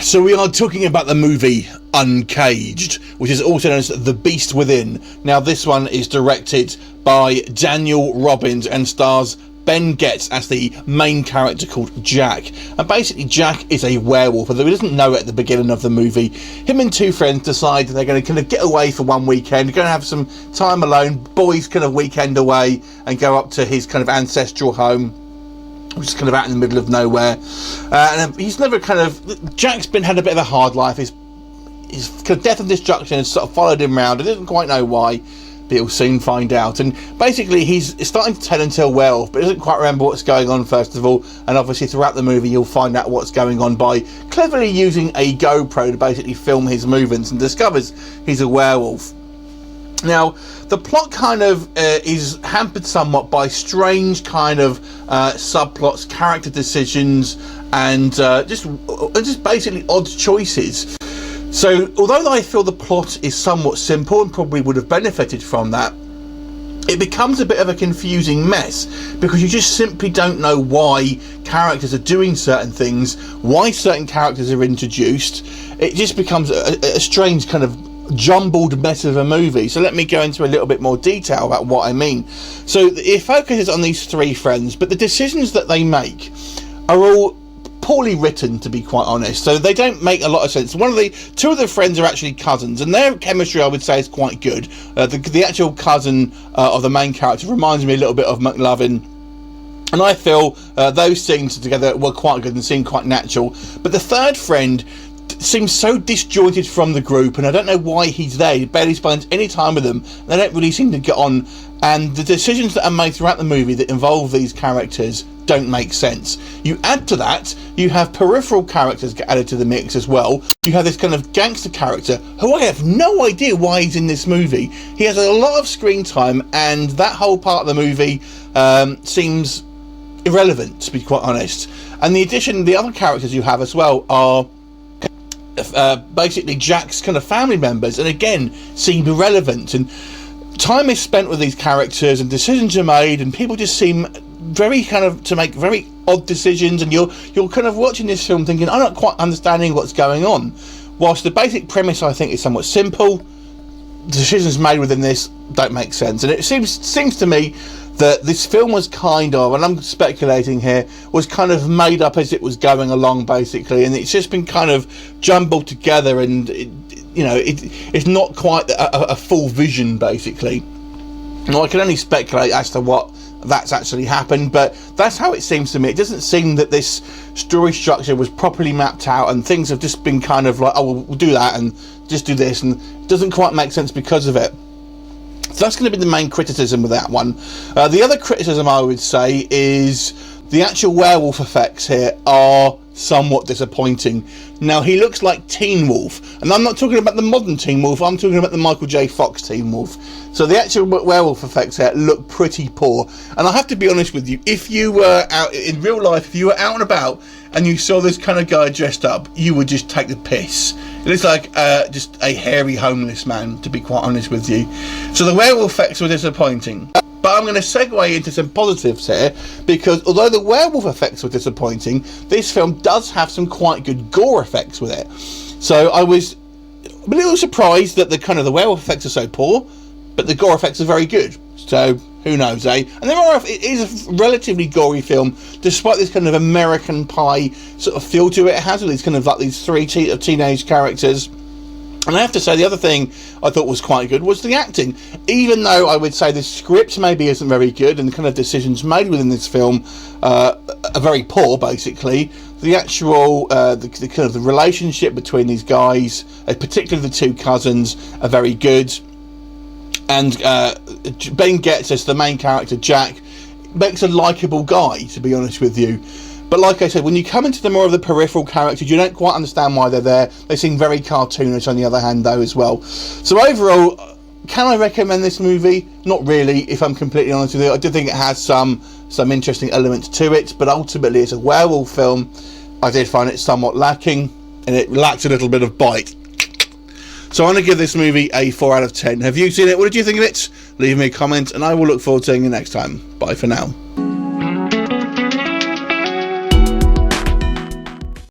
So we are talking about the movie UNCAGED, which is also known as The Beast Within. Now this one is directed by Daniel Robbins and stars Ben Getz as the main character called Jack. And basically Jack is a werewolf, although he doesn't know it at the beginning of the movie. Him and two friends decide they're going to kind of get away for one weekend. They're going to have some time alone, boys kind of weekend away, and go up to his kind of ancestral home, which is kind of out in the middle of nowhere. And he's never kind of... Jack's had a bit of a hard life. His kind of death and destruction has sort of followed him around. He doesn't quite know why, but he'll soon find out. And basically he's starting to turn into a werewolf, but he doesn't quite remember what's going on first of all. And obviously throughout the movie you'll find out what's going on by cleverly using a GoPro to basically film his movements, and discovers he's a werewolf. Now, the plot kind of is hampered somewhat by strange kind of subplots, character decisions, and just basically odd choices. So, although I feel the plot is somewhat simple and probably would have benefited from that, it becomes a bit of a confusing mess because you just simply don't know why characters are doing certain things, why certain characters are introduced. It just becomes a strange kind of jumbled mess of a movie. So let me go into a little bit more detail about what I mean. So it focuses on these three friends, but the decisions that they make are all poorly written, to be quite honest. So they don't make a lot of sense. Two of the friends are actually cousins, and their chemistry I would say is quite good. The actual cousin of the main character reminds me a little bit of McLovin, and I feel those scenes together were quite good and seemed quite natural. But the third friend seems so disjointed from the group, and I don't know why he's there. He barely spends any time with them. They don't really seem to get on, and the decisions that are made throughout the movie that involve these characters don't make sense. You add to that, you have peripheral characters get added to the mix as well. You have this kind of gangster character who I have no idea why he's in this movie. He has a lot of screen time, and that whole part of the movie seems irrelevant, to be quite honest. And the other characters you have as well are basically Jack's kind of family members, and again seem irrelevant, and time is spent with these characters and decisions are made, and people just seem very kind of to make very odd decisions, and you're kind of watching this film thinking, I'm not quite understanding what's going on. Whilst the basic premise I think is somewhat simple, decisions made within this don't make sense. And it seems to me that this film was kind of, and I'm speculating here, was kind of made up as it was going along basically, and it's just been kind of jumbled together, and it's not quite a full vision basically. Now, I can only speculate as to what that's actually happened, but that's how it seems to me. It doesn't seem that this story structure was properly mapped out, and things have just been kind of like, oh, we'll do that and just do this, and it doesn't quite make sense because of it. So that's going to be the main criticism with that one. The other criticism I would say is the actual werewolf effects here are somewhat disappointing. Now, he looks like Teen Wolf, and I'm not talking about the modern Teen Wolf, I'm talking about the Michael J. Fox Teen Wolf. So the actual werewolf effects here look pretty poor, and I have to be honest with you, if you were out in real life, if you were out and about and you saw this kind of guy dressed up, you would just take the piss. It looks like just a hairy homeless man, to be quite honest with you. So the werewolf effects were disappointing. But I'm going to segue into some positives here, because although the werewolf effects were disappointing, this film does have some quite good gore effects with it. So I was a little surprised that the werewolf effects are so poor, but the gore effects are very good. So who knows, eh? And it is a relatively gory film, despite this kind of American Pie sort of feel to it. It has all these kind of like these three teenage characters. And I have to say, the other thing I thought was quite good was the acting. Even though I would say the script maybe isn't very good, and the kind of decisions made within this film are very poor, basically, the actual the kind of the relationship between these guys, particularly the two cousins, are very good. And Ben Getz as the main character, Jack, makes a likeable guy, to be honest with you. But like I said, when you come into the more of the peripheral characters, you don't quite understand why they're there. They seem very cartoonish on the other hand, though, as well. So overall, can I recommend this movie? Not really, if I'm completely honest with you. I do think it has some interesting elements to it, but ultimately it's a werewolf film. I did find it somewhat lacking, and it lacked a little bit of bite. So I'm going to give this movie a 4 out of 10. Have you seen it? What did you think of it? Leave me a comment, and I will look forward to seeing you next time. Bye for now.